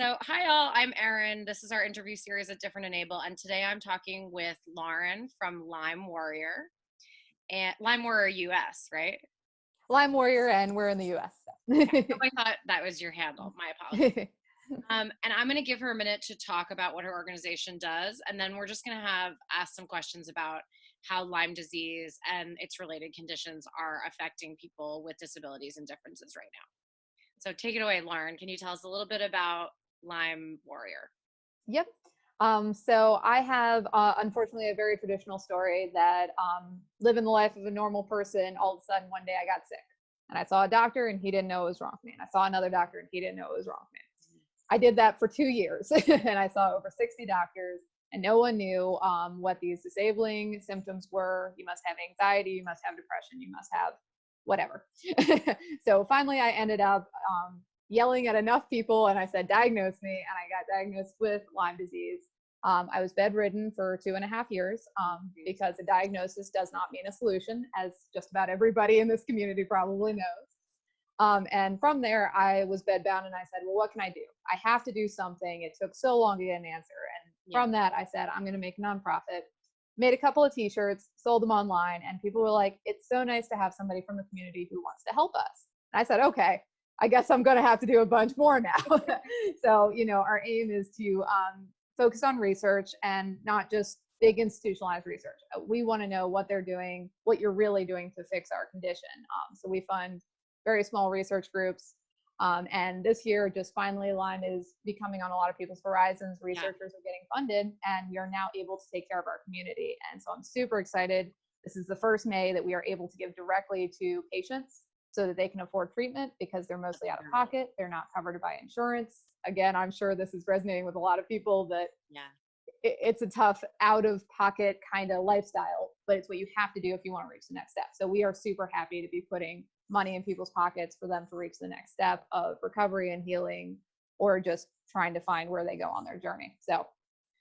So, hi all, I'm Erin. This is our interview series at Different Enable, and today I'm talking with Lauren from Lyme Warrior and Lyme Warrior US, right? Lyme Warrior, and we're in the US. Okay. Oh, I thought that was your handle. My apologies. And I'm going to give her a minute to talk about what her organization does, and then we're just going to ask some questions about how Lyme disease and its related conditions are affecting people with disabilities and differences right now. So, take it away, Lauren. Can you tell us a little bit about Lyme Warrior? Yep. So I have, unfortunately, a very traditional story that living the life of a normal person, all of a sudden one day I got sick. And I saw a doctor and he didn't know what was wrong with me. And I saw another doctor and he didn't know what was wrong with me. I did that for 2 years and I saw over 60 doctors and no one knew what these disabling symptoms were. You must have anxiety, you must have depression, you must have whatever. So finally I ended up yelling at enough people and I said, diagnose me. And I got diagnosed with Lyme disease. I was bedridden for 2.5 years because a diagnosis does not mean a solution, as just about everybody in this community probably knows. And from there, I was bedbound and I said, well, what can I do? I have to do something. It took so long to get an answer. And from that, I said, I'm going to make a nonprofit. Made a couple of t-shirts, sold them online, and people were like, it's so nice to have somebody from the community who wants to help us. And I said, okay, I guess I'm going to have to do a bunch more now. So, our aim is to focus on research and not just big institutionalized research. We want to know what they're doing, what you're really doing to fix our condition. So we fund very small research groups. And this year, just finally, Lyme is becoming on a lot of people's horizons. Researchers are getting funded, and we are now able to take care of our community. And so I'm super excited. This is the first May that we are able to give directly to patients so that they can afford treatment because they're mostly out of pocket. They're not covered by insurance. Again, I'm sure this is resonating with a lot of people that it's a tough out of pocket kind of lifestyle, but it's what you have to do if you want to reach the next step. So we are super happy to be putting money in people's pockets for them to reach the next step of recovery and healing, or just trying to find where they go on their journey. So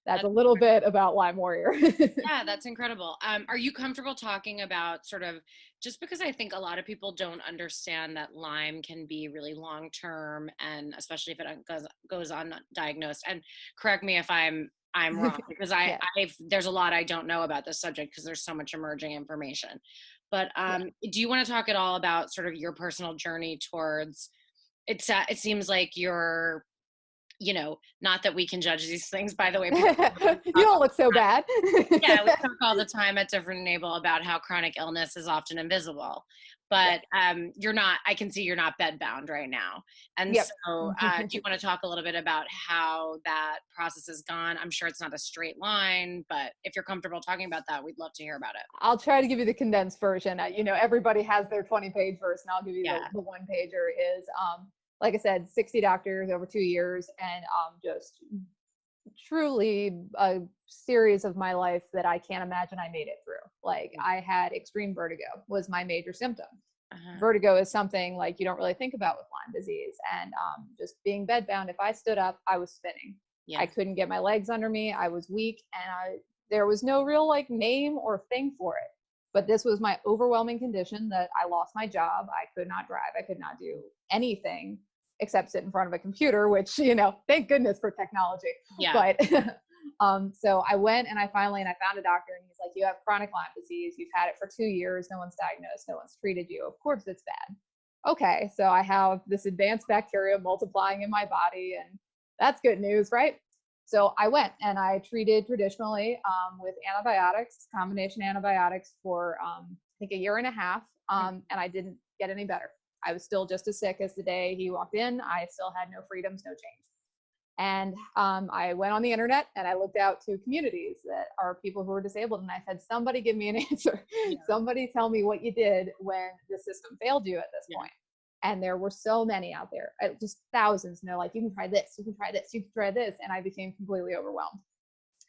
that's a little bit about Lyme Warrior. Yeah, that's incredible. Are you comfortable talking about sort of, just because I think a lot of people don't understand that Lyme can be really long-term, and especially if it goes undiagnosed. And correct me if I'm wrong, because there's a lot I don't know about this subject because there's so much emerging information. But do you want to talk at all about sort of your personal journey towards it? It seems like you're, not that we can judge these things, by the way. You don't look so bad. Yeah, we talk all the time at Different Enable about how chronic illness is often invisible, but you're not, I can see you're not bedbound right now. And so do you want to talk a little bit about how that process has gone? I'm sure it's not a straight line, but if you're comfortable talking about that, we'd love to hear about it. I'll try to give you the condensed version. Everybody has their 20-page verse, and I'll give you the one pager is, like I said, 60 doctors over 2 years, and just truly a series of my life that I can't imagine I made it through. Like, I had extreme vertigo was my major symptom. Vertigo is something like you don't really think about with Lyme disease, and just being bedbound, if I stood up, I was spinning. I couldn't get my legs under me. I was weak, and there was no real like name or thing for it. But this was my overwhelming condition that I lost my job. I could not drive. I could not do anything except sit in front of a computer, which, thank goodness for technology. But so I went and I found a doctor, and he's like, you have chronic Lyme disease. You've had it for 2 years. No one's diagnosed. No one's treated you. Of course it's bad. Okay. So I have this advanced bacteria multiplying in my body, and that's good news, right? So I went and I treated traditionally with antibiotics, combination antibiotics for I think 1.5 years, and I didn't get any better. I was still just as sick as the day he walked in. I still had no freedoms, no change. And I went on the internet and I looked out to communities that are people who are disabled, and I said, somebody give me an answer. Somebody tell me what you did when the system failed you at this point. And there were so many out there, just thousands. And they're like, you can try this, you can try this, you can try this. And I became completely overwhelmed.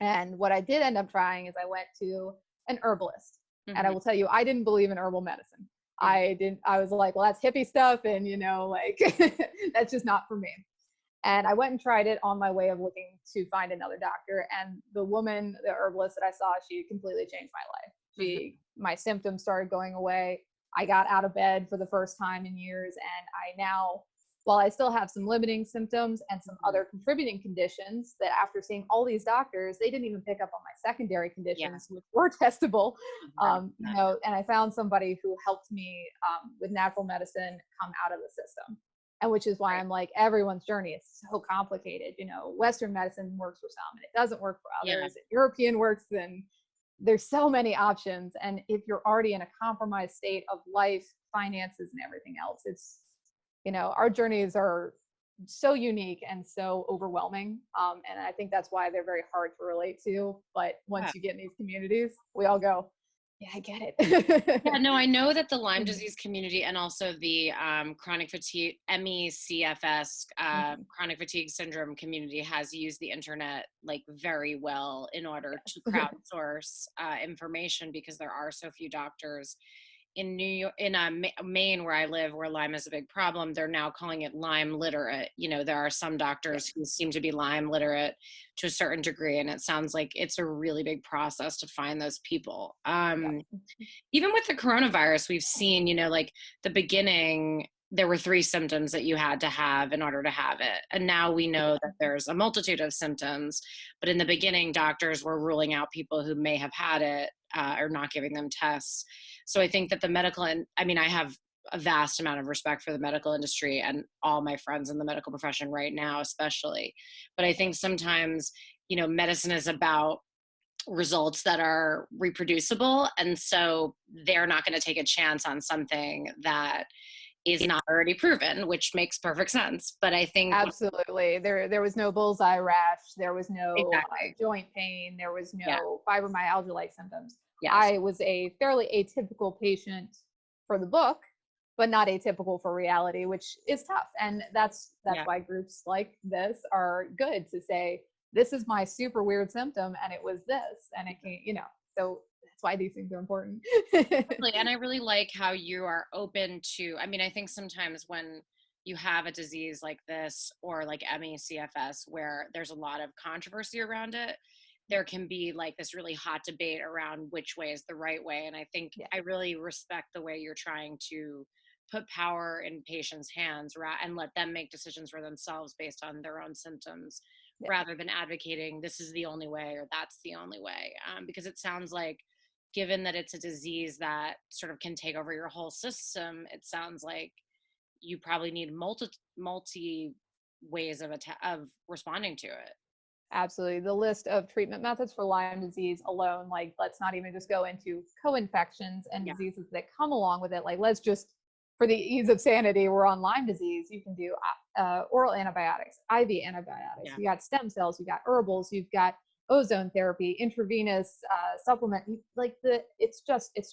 And what I did end up trying is I went to an herbalist. And I will tell you, I didn't believe in herbal medicine. I was like, well, that's hippie stuff. And, that's just not for me. And I went and tried it on my way of looking to find another doctor. And the woman, the herbalist that I saw, she completely changed my life. My symptoms started going away. I got out of bed for the first time in years, and I now while I still have some limiting symptoms and some Mhm. other contributing conditions that after seeing all these doctors, they didn't even pick up on my secondary Yeah, conditions, which were testable. You 100%. know, and I found somebody who helped me with natural medicine come out of the system. And which is why Right. I'm like, everyone's journey is so complicated. You know, Western medicine works for some and it doesn't work for Yeah. others. European works, and there's so many options. And if you're already in a compromised state of life, finances, and everything else, it's, you know, our journeys are so unique and so overwhelming. And I think that's why they're very hard to relate to. But Yeah. once you get in these communities, we all go, yeah, I get Yeah, it. no, I know that the Lyme disease community and also the chronic fatigue, MECFS, Mhm. chronic fatigue syndrome community has used the internet like very well in order to Yes. crowdsource information because there are so few doctors in New York, in Maine, where I live, where Lyme is a big problem. They're now calling it Lyme literate. You know, there are some Yeah. doctors who seem to be Lyme literate to a certain degree, and it sounds like it's a really big process to find those people. Yeah. Even with the coronavirus, we've seen, you know, like the beginning, there were 3 symptoms that you had to have in order to have it. And now we know that there's a multitude of symptoms. But in the beginning, doctors were ruling out people who may have had it or not giving them tests. So I think that the medical, and I mean, I have a vast amount of respect for the medical industry and all my friends in the medical profession right now, especially. But I think sometimes, you know, medicine is about results that are reproducible, and so they're not going to take a chance on something that is not already proven, which makes perfect sense. But I think Absolutely. There was no bullseye rash. There was no exactly, joint pain. There was yeah, no fibromyalgia-like symptoms. yes, I was a fairly atypical patient for the book, but not atypical for reality, which is tough. And that's yeah, why groups like this are good to say, this is my super weird symptom, and it was this, and it can, you know. So that's why these things are important. totally. And I really like how you are open to, I mean, I think sometimes when you have a disease like this or like ME/CFS where there's a lot of controversy around it, there can be like this really hot debate around which way is the right way. And I think Yeah, I really respect the way you're trying to put power in patients' hands and let them make decisions for themselves based on their own symptoms yeah. rather than advocating this is the only way or that's the only way. Because it sounds like, given that it's a disease that sort of can take over your whole system, it sounds like you probably need multi ways of responding to it. Absolutely. The list of treatment methods for Lyme disease alone, like, let's not even just go into co-infections and Yeah, diseases that come along with it. Like, let's just, for the ease of sanity, we're on Lyme disease. You can do oral antibiotics, IV antibiotics. yeah, You got stem cells, you got herbals, you've got ozone therapy, intravenous supplement. Like it's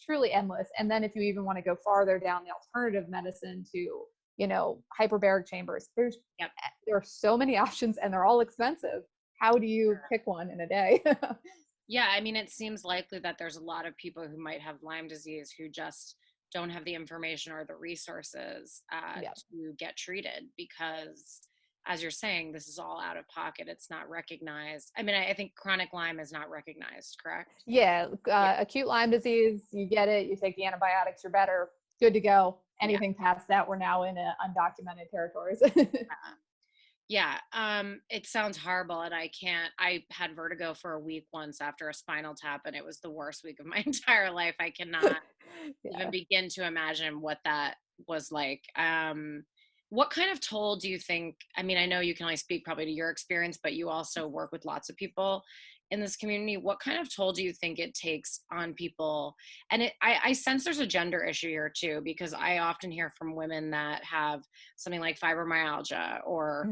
truly endless. And then if you even want to go farther down the alternative medicine to, you know, hyperbaric chambers, yep. there are so many options and they're all expensive. How do you pick one in a day? Yeah, I mean, it seems likely that there's a lot of people who might have Lyme disease who just don't have the information or the resources Yeah. to get treated because, as you're saying, this is all out of pocket. It's not recognized. I mean, I think chronic Lyme is not recognized, correct? Yeah. Yeah, Acute Lyme disease, you get it, you take the antibiotics, you're better, good to go. yeah. Anything past that, we're now in undocumented territories. Yeah, it sounds horrible, and I can't. I had vertigo for a week once after a spinal tap, and it was the worst week of my entire life. I cannot even Yeah. begin to imagine what that was like. What kind of toll do you think? I mean, I know you can only speak probably to your experience, but you also work with lots of people in this community. What kind of toll do you think it takes on people? And I sense there's a gender issue here too, because I often hear from women that have something like fibromyalgia or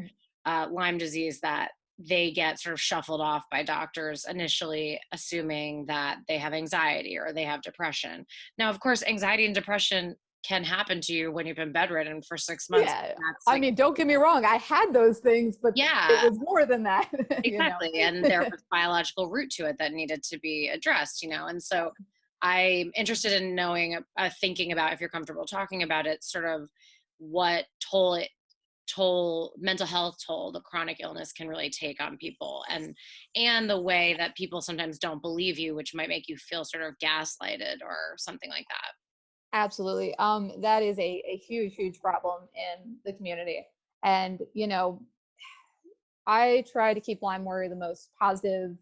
Mhm. Lyme disease that they get sort of shuffled off by doctors initially assuming that they have anxiety or they have depression. Now, of course, anxiety and depression can happen to you when you've been bedridden for 6 months. Yeah. That's I like, mean, don't get me wrong, I had those things, but it yeah, was more than that, you know. exactly. And there was biological root to it that needed to be addressed, you know. And Yeah. so I'm interested in knowing, thinking about, if you're comfortable talking about it, sort of what mental health toll the chronic illness can really take on people, and the way that people sometimes don't believe you, which might make you feel sort of gaslighted or something like that. Absolutely. That is a huge, huge problem in the community. And, I try to keep Lyme Warrior the most positive,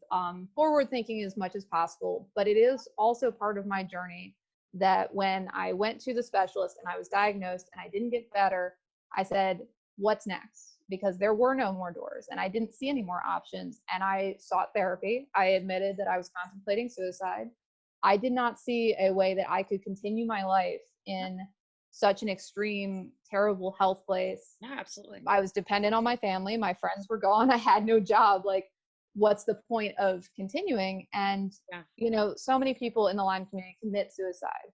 forward thinking as much as possible. But it is also part of my journey that when I went to the specialist and I was diagnosed and I didn't get better, I said, what's next? Because there were no more doors and I didn't see any more options. And I sought therapy. I admitted that I was contemplating suicide. I did not see a way that I could continue my life in such an extreme, terrible health place. Yeah, absolutely. I was dependent on my family. My friends were gone. I had no job. Like, what's the point of continuing? And, Yeah. So many people in the Lyme community commit suicide.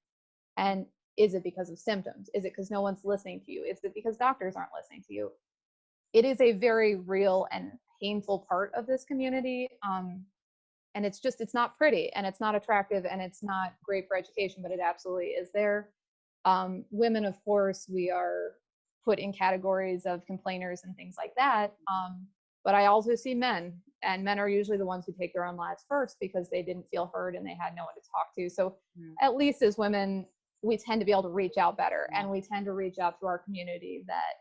And is it because of symptoms? Is it because no one's listening to you? Is it because doctors aren't listening to you? It is a very real and painful part of this community. And it's not pretty and it's not attractive and it's not great for education, but it absolutely is there. Women, of course, we are put in categories of complainers and things like that. But I also see men, and men are usually the ones who take their own lives first because they didn't feel heard and they had no one to talk to. So at least as women, we tend to be able to reach out better, and we tend to reach out to our community that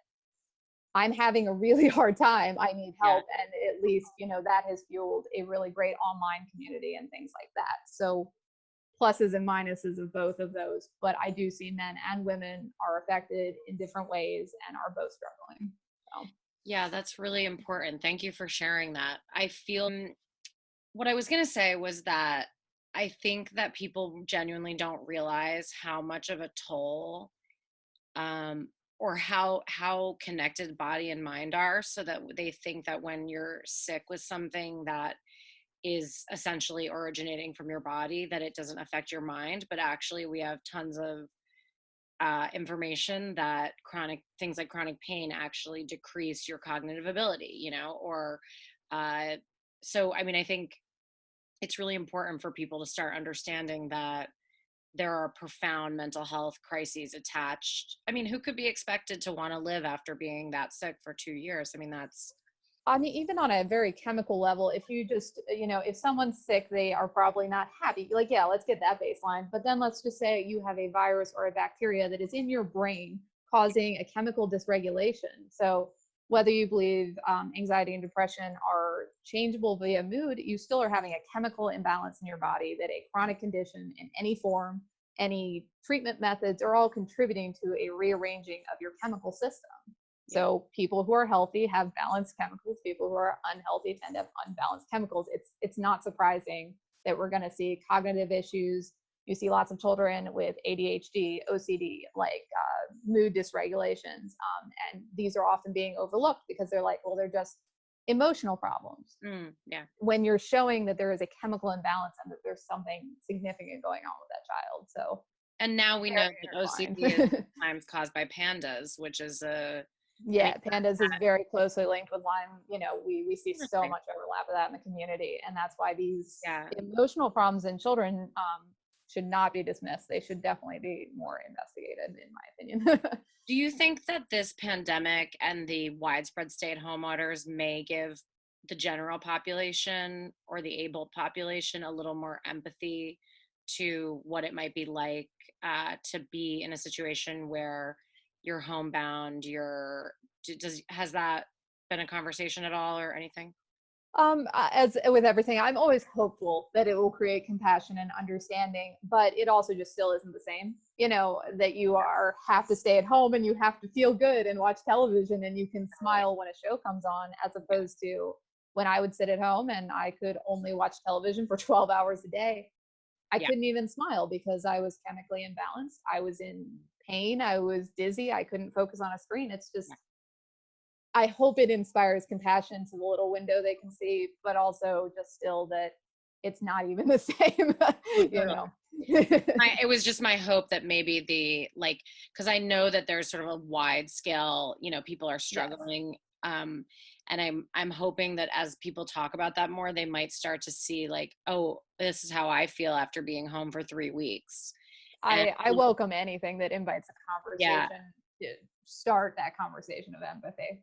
I'm having a really hard time. I need help. And at least, that has fueled a really great online community and things like that. So pluses and minuses of both of those, but I do see men and women are affected in different ways and are both struggling. So. Yeah, that's really important. Thank you for sharing that. I feel what I was going to say was that I think that people genuinely don't realize how much of a toll or how connected body and mind are, so that they think that when you're sick with something that is essentially originating from your body, that it doesn't affect your mind. But actually we have tons of information that chronic things like chronic pain actually decrease your cognitive ability, or uh, so I mean, I think it's really important for people to start understanding that there are profound mental health crises attached. I mean, who could be expected to want to live after being that sick for 2 years? I mean, even on a very chemical level, if you just, if someone's sick, they are probably not happy. Like, yeah, let's get that baseline. But then let's just say you have a virus or a bacteria that is in your brain causing a chemical dysregulation. So whether you believe anxiety and depression are changeable via mood, you still are having a chemical imbalance in your body that a chronic condition in any form, any treatment methods are all contributing to a rearranging of your chemical system. So people who are healthy have balanced chemicals. People who are unhealthy tend to have unbalanced chemicals. It's not surprising that we're going to see cognitive issues. You see lots of children with ADHD, OCD, like mood dysregulations, and these are often being overlooked because they're like, well, they're just emotional problems. When you're showing that there is a chemical imbalance and that there's something significant going on with that child. So, and now we know that OCD is sometimes caused by pandas, which is pandas is very closely linked with Lyme. We see so much overlap of that in the community, and that's why these emotional problems in children should not be dismissed. They should definitely be more investigated, in my opinion. Do you think that this pandemic and the widespread stay-at-home orders may give the general population or the able population a little more empathy to what it might be like to be in a situation where you're homebound, has that been a conversation at all or anything? As with everything, I'm always hopeful that it will create compassion and understanding, but it also just still isn't the same. That you have to stay at home and you have to feel good and watch television and you can smile when a show comes on, as opposed to when I would sit at home and I could only watch television for 12 hours a day. I couldn't even smile because I was chemically imbalanced. I was in pain. I was dizzy. I couldn't focus on a screen. It's just, I hope it inspires compassion to the little window they can see, but also just still that it's not even the same, It was just my hope that maybe because I know that there's sort of a wide scale, people are struggling. And I'm hoping that as people talk about that more, they might start to see like, oh, this is how I feel after being home for 3 weeks. I welcome anything that invites a conversation to start that conversation of empathy,